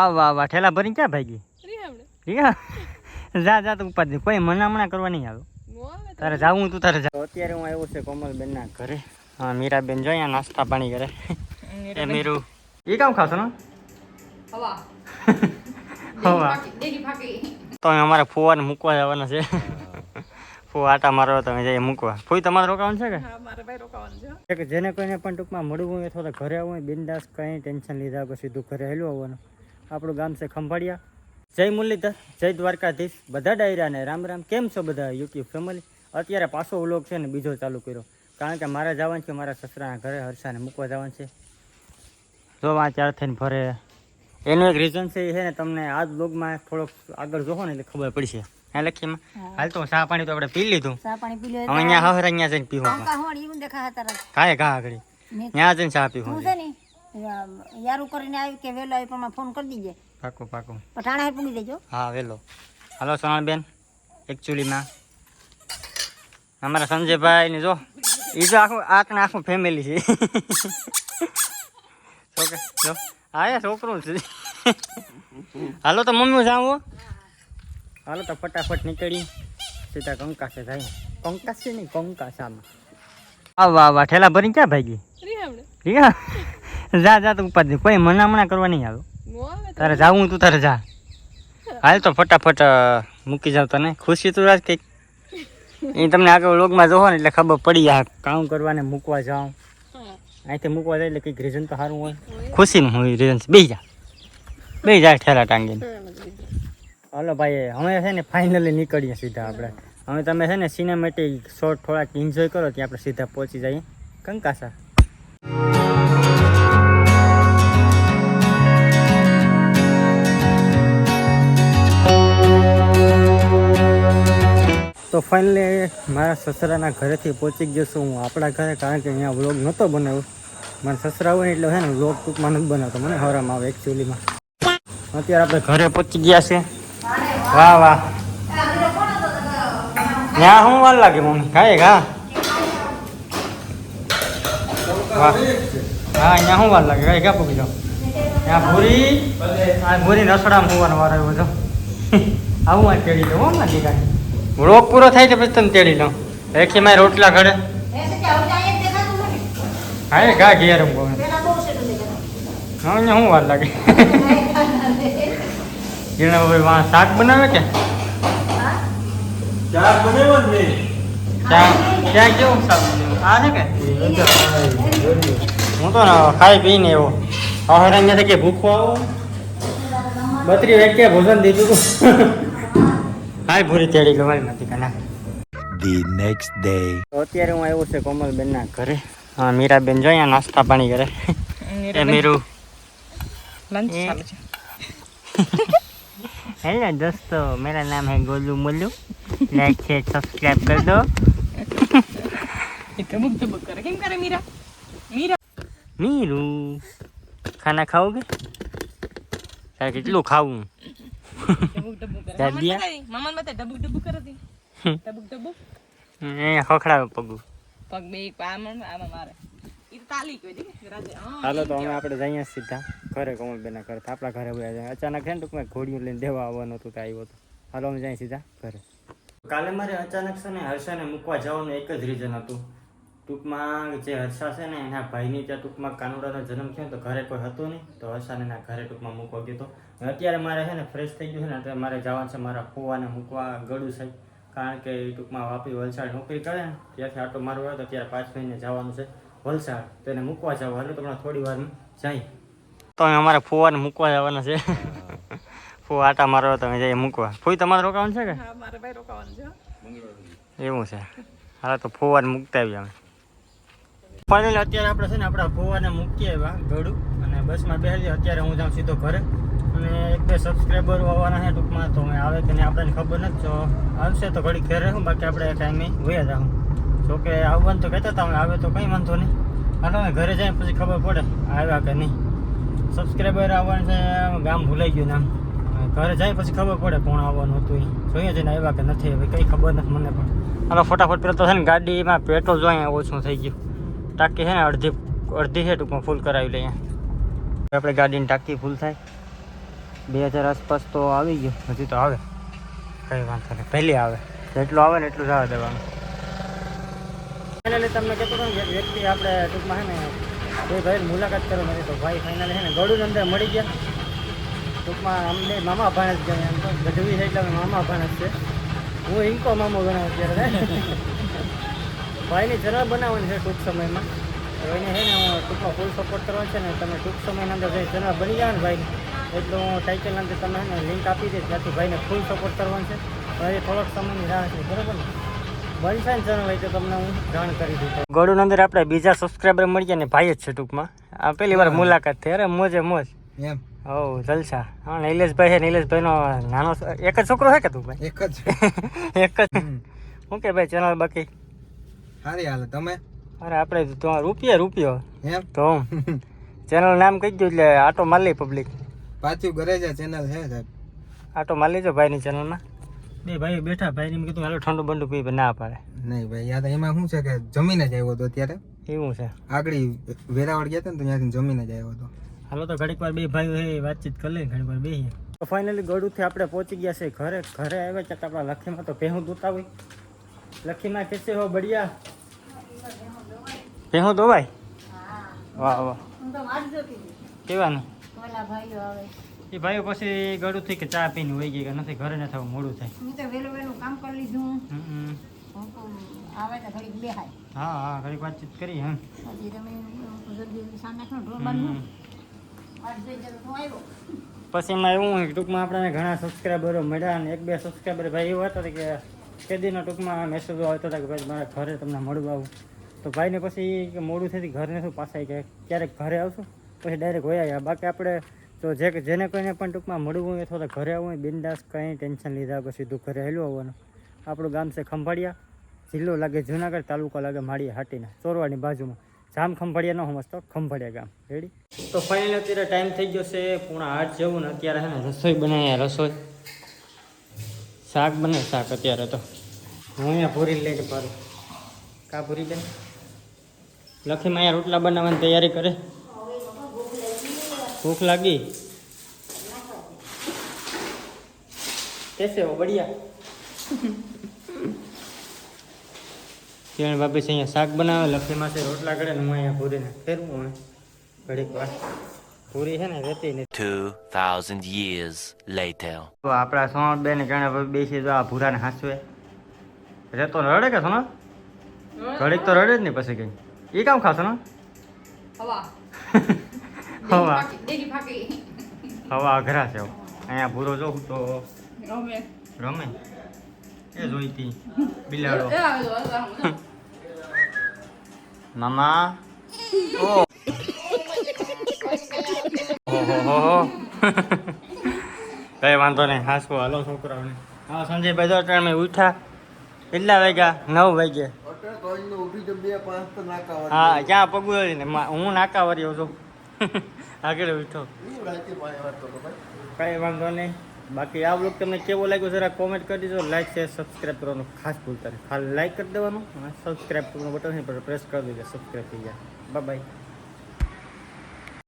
વાહ વાહ વાહ ઠેલા ભરીને ક્યાં ભાગી રિયા જા જા તો ઉપાધિ કોઈ મનામણા કરવા નહીં આવે તારે જાવું તું તારે જાવ અત્યારે હું આવ્યો છે કોમલબેન ના ઘરે હા મીરાબેન જો અહીંયા નાસ્તા પાણી કરે એ મીરુ એ કામ ખાશો ને હવા તો અમારે ફુવાને મૂકવા જવાના છે ફુ આટા મારવા તમે જઈએ મૂકવા ફૂઈ તમારે રોકાવાનું છે કે જેને કોઈને પણ ટૂંકમાં મળવું હોય અથવા તો ઘરે આવવું હોય બિંદાસ કંઈ ટેન્શન લીધા પછી સીધું ઘરે હેલું આવવાનું આપણું ગામ છે ખંભાળિયા જય મુરલીધર જય દ્વારકાધીશ બધા ડાયરાને રામ રામ કેમ છો બધા યુટ્યુબ ફેમિલી અત્યારે પાછો વ્લોગ છે ને બીજો ચાલુ કર્યો કારણ કે મારે જવાનું છે મારા સસરાના ઘરે હર્ષાને મૂકવા જવાનું છે જો આ ચાર થઈને ફરે એનું એક રીઝન છે એ છે ને તમને આ જ વ્લોગમાં થોડોક આગળ જોવો ને એટલે ખબર પડશે હા લખીમાં હાલ તો ચા પાણી તો આપણે પી લીધું હવે અહીંયા હવે અહીંયા જઈને પીવું કાંઈ ઘા આગળ ત્યાં જઈને ચા પીવું યારું કરીને આવી કે વેલો આવી પણ ફોન કરી દીજે પાકું પાકું પટાણા પૂરી દેજો હા વેલો હાલો સોનલબેન એકચ્યુઅલીમાં અમારા સંજયભાઈ ને જો એ તો આખું ફેમિલી છે ઓકે જો હા છોકરું છે હાલો તો મમ્મી જાઉં હાલો તો ફટાફટ નીકળી સીધા કંકાસે જાય કંકાસે નહીં કંકાસામાં વાહ વાહ વાહ ઠેલા ભરીને ક્યાં ભાગી રિયા જા જા તો ઉપાધિ કોઈ મનામણા કરવા નહીં આવે તારે જાવું તું તારે જા હાલ તો ફટાફટ મૂકી જાવ તને ખુશી તું રાજ કંઈક એ તમને આગળ વ્લોગમાં જોવો ને એટલે ખબર પડી જાય કામ કરવાને મૂકવા જાઉં અહીંથી મૂકવા જાય એટલે કંઈક રીઝન તો સારું હોય ખુશીનું હોય રીઝન બે જાય ઠેલા ટાંગીને હાલો ભાઈ હવે છે ને ફાઇનલી નીકળીએ સીધા આપણે હવે તમે છે ને સિનેમેટિક શોર્ટ થોડાક એન્જોય કરો ત્યાં આપણે સીધા પહોંચી જઈએ કંકાસા તો ફાઇનલી મારા સસરાના ઘરેથી પહોંચી ગયો છું હું આપણા ઘરે કારણ કે અહીંયા વ્લોગ નહોતો બનાવ્યો મારા સસરા હોય એટલે છે ને વ્લોગ ટૂંકમાં નથી બનાવતો મને હરામ આવે એકચ્યુઅલીમાં અત્યારે આપણે ઘરે પહોંચી ગયા છે વાહ વાહ ત્યાં શું વાર લાગે મમ્મી ખાય ઘા વાહ હા અહીંયા શું વાર લાગે કાંઈ ક્યાં પૂકી જાઓ ત્યાં ભૂરી રસોડામાં હોવાનો વાર આવ્યો છો આવું આ તેડી લો હો મારી કાંઈ વ્લોગ પૂરો થાય તો પછી તમે તેડી લો રેખી મારી રોટલા ઘડે હા એ ઘા ઘેર હું કહું હા અહીંયા શું વાર લાગે જીણા ભાઈ શાક બનાવે કે ક્યાં કેવું શાક આ છે કે હું તો ખાઈ પીને એવો હવે અહીંયાથી કે ભૂખો આવો 32 વાગ્યા ભોજન દીધું હતું હાય ભૂરી તેડી લો મારી નથી કાના ધી નેક્સ્ટ ડે અત્યારે હું આવ્યો છે કોમલબેન ના ઘરે હા મીરાબેન જો અહીંયા નાસ્તા પાણી કરે એ મીરુ लंच चालू है। हेलो दोस्तों, मेरा नाम है Golu Molu, like share subscribe कर दो। टबुक टबुक करे केम करे मीरा मीरा मीरू खाना खाओगे? तारे कितलू खाऊं? टबुक टबुक करे मामा मत टबुक टबुक करे दी टबुक टबुक ए खखड़ा पगू पग में एक पाम आमा मारे ઈ તાલી કોઈ દી રાજે હાલો તો અમે આપણે જઈએ સીધા ઘરે કોમલબેનના ઘરે આપણા ઘરે ગયા જાય અચાનક છે ને ટૂંકમાં ઘોડીઓ લઈને દેવા આવવાનું હતું તો આવ્યો હતો હાલો અમે જઈએ સીધા ઘરે કાલે મારે અચાનક છે ને હર્ષાને મૂકવા જવાનું એક જ રીઝન હતું ટૂંકમાં જે હર્ષા છે ને એના ભાઈની ત્યાં ટૂંકમાં કાનુડાનો જન્મ થયો તો ઘરે કોઈ હતું નહીં તો હર્ષાને એના ઘરે ટૂંકમાં મૂકવા ગયો હતો અત્યારે મારે છે ને ફ્રેશ થઈ ગયું છે ને અત્યારે મારે જવાનું છે મારા ફોવાને મૂકવા ગળું છે કારણ કે એ ટૂંકમાં વાપી વલસાડ નોકરી કરે ને ત્યાંથી આટો મારવો હોય તો અત્યારે 5 મહિને જવાનું છે વલસાડ તો એને મૂકવા જાવ હાલો તો થોડી વાર જાય તો અમારે ફુવાને મૂકવા જવાના છે ફુવા આટા મારવા તમે જઈએ મૂકવા ફુઈ તમારે રોકાવાનું છે કે હા મારે ભાઈ રોકાવાનું છે એવું છે હાલો તો ફુવાને મૂકતા આવીએ અમે ફાઇનલી અત્યારે આપણે છે ને આપણા ફુવાને મૂકી આવ્યા ગળું અને બસમાં બેસી અત્યારે હું જાઉં સીધો ઘરે અને 1-2 સબસ્ક્રાઈબર આવવાના છે ટૂંકમાં તો આવે કે નહીં આપણને ખબર નથી જો આવશે તો ઘડી ઘરે રહું બાકી આપણે ટાઈમે વયા જાઉં જોકે આવવાનું તો કહેતા હતા આવે તો કંઈ વાંધો નહીં હાલો ઘરે જાય પછી ખબર પડે આવ્યા કે નહીં સબસ્ક્રાઈબર આવવાનું છે ગામ ભૂલાઈ ગયું નામ ઘરે જાય પછી ખબર પડે કોણ આવવાનું હતું એ જોઈએ જઈને આવ્યા કે નથી હવે કંઈ ખબર નથી મને પણ હાલો ફટાફટ પેલા તો છે ને ગાડીમાં પેટ્રોલ જો અહીંયા ઓછું થઈ ગયું ટાંકી છે ને અડધી છે ટૂંકમાં ફૂલ કરાવી લઈએ આપણે ગાડીની ટાંકી ફૂલ થાય 2000 આસપાસ તો આવી ગયો, હજી તો આવે, કંઈ વાંધો નહીં, પહેલી આવે, જેટલું આવે ને એટલું જ આવે દેવાનું. ફાઇનલી તમને કહેતો હતો ને, એક વ્યક્તિ આપણે ટૂંકમાં છે ને એ ભાઈ મુલાકાત કરવા નથી, તો ભાઈ ફાઇનલી છે ને ગળું અંદર મળી ગયા. ટૂંકમાં અમને મામા ભાણેજ ગયા, એમ તો ગઢવી છે એટલે અમે મામા ભાણેજ છે. હું ઇન્કો મામો ગણાવું અત્યારે. ભાઈની ચેનલ બનાવવાની છે ટૂંક સમયમાં, તો એને છે ને હું ટૂંકમાં ફૂલ સપોર્ટ કરવાનો છે ને. તમે ટૂંક સમયની અંદર જે ચેનલ બની જાય ને ભાઈ, એટલું હું ટાઇટલની અંદર તમે છે ને લિંક આપી દઈશ, ત્યાંથી ભાઈને ફૂલ સપોર્ટ કરવાનો છે. પણ એ થોડોક સમયની રાહ છે, બરાબર ને? બનશે ને ચેનલ હોય તો તમને હું જાણ કરી દઈશ. ગોળુની અંદર આપણે બીજા સબસ્ક્રાઈબર મળી ગયા ને ભાઈ જ છે ટૂંકમાં. આ પહેલી વાર મુલાકાત થઈ, અરે મોજે મોજ એમ. હો જલસા. હા નિલેશભાઈ છે, નિલેશભાઈનો નાનો એક જ છોકરો છે કે તું ભાઈ? એક જ. એક જ. શું કે ભાઈ ચેનલ બાકી સારી હાલે તમે? અરે આપણે તો રૂપિયો એમ તો ચેનલ નામ કહી દઉં એટલે આટો માલી પબ્લિક પાછું ઘરે જ ચેનલ છે સાહેબ, આટો માલી જો ભાઈની ચેનલમાં. બે ભાઈ બેઠા, ભાઈને મેં કીધું હાલો ઠંડુ બંડુ પી, ના પાડે. નહીં ભાઈ યાર એમાં શું છે કે જમીને જ આવ્યો હતો અત્યારે. એવું છે? આગળ વેરાવળ ગયા હતા ને તો ત્યાંથી જમીને જ આવ્યો હતો. હાલો તો ઘડીક વાર બે ભાઈઓ વાતચીત કરી લે, ઘડીક વાર બેસીએ. તો ફાઇનલી ગળુથી આપણે પહોંચી ગયા છે ઘરે. ઘરે આવ્યા છતાં આપણા લખીમાં તો ભેહું દૂતા હોય. લખીમાં કેસે હો બઢિયા? ભેહું દોવાય? વાહ વાહ. કેવાનું એ ભાઈઓ પછી ગળુથી કે ચા પીને વહી ગઈ કે નથી, ઘરે ન થવું મોડું થાય. હા હા ઘડીક વાતચીત કરી. હા પછી એમાં એવું હોય ટૂંકમાં આપણને ઘણા સબસ્ક્રાઈબરો મળ્યા, અને એક બે સબસ્ક્રાઈબર ભાઈ એવો હતો કે કેદીનો ટૂંકમાં મેસેજો આવતો હતા કે ભાઈ મારા ઘરે તમને મળવા આવું. તો ભાઈને પછી કે મોડું થતી ઘરે નથી પાછા, કે ક્યારેક ઘરે આવશું પછી ડાયરેક્ટ હોય આવ્યા. બાકી આપણે તો જેને કોઈને પણ ટૂંકમાં મળવું હોય અથવા તો ઘરે આવવું હોય બિંદાસ, કંઈ ટેન્શન લીધા પછી સીધું ઘરે હેલું આવવાનું. આપણું ગામ છે ખંભાળિયા, જિલ્લો લાગે જુનાગઢ, તાલુકો લાગે માળિયા હાટીના, ચોરવાડની બાજુમાં. જામ ખંભાળિયા ન સમજતો, ખંભાળિયા ગામ. રેડી? તો ફાઇનલી અત્યારે ટાઈમ થઈ ગયો છે 7:30 જેવું ને. અત્યારે છે ને રસોઈ બનાવીએ, રસોઈ શાક બને. શાક અત્યારે તો હું અહીંયા પૂરી લઈને પાડું. કા પૂરી બેન? લખીમાં અહીંયા રોટલા બનાવવાની તૈયારી કરે. ભૂખ લાગી? કેસે હો બઢિયા? કિરણ બાપી છે અહીંયા શાક બનાવે, લખીમાં છે રોટલા કરે ને હું અહીંયા પૂરીને ફેરવું. હોય ઘડીક વાર પૂરી છે ને રહેતી નથી. 2000 years later. તો આપણા સોનલ બેન ઘણા બેસી જો આ ભૂરાને હાંસવે રહેતો રડે કે સોનલ? ઘડીક તો રડે જ નહીં પછી કઈ. એ કામ ખાશો ને? હવા હવા અઘરા છે. અહીંયા ભૂરો જોઉં તો રમે એ જોઈતી બિલાડો. મામા ઓ કઈ વાંધો નહીં, હાસવો હાલો છોકરાઓને. હા સંજયભાઈ તો ટાઈમે ઉઠ્યા. કેટલા વાગ્યા? 9 વાગ્યા. હા ક્યાં પગું ને હું નાકા વર્યો છું. આગળ ઉઠો. કઈ વાંધો નહીં. બાકી આ બ્લોગ તમને કેવો લાગ્યો જરા કોમેન્ટ કરી દેજો. લાઈક શેર સબસ્ક્રાઈબ કરવાનું ખાસ ભૂલતા નહીં. ખાલી લાઈક કરી દેવાનું અને સબસ્ક્રાઈબ કરવાનું બટન પર પ્રેસ કરી દેજો. સબસ્ક્રાઈબ થઈ જાય. Bye bye.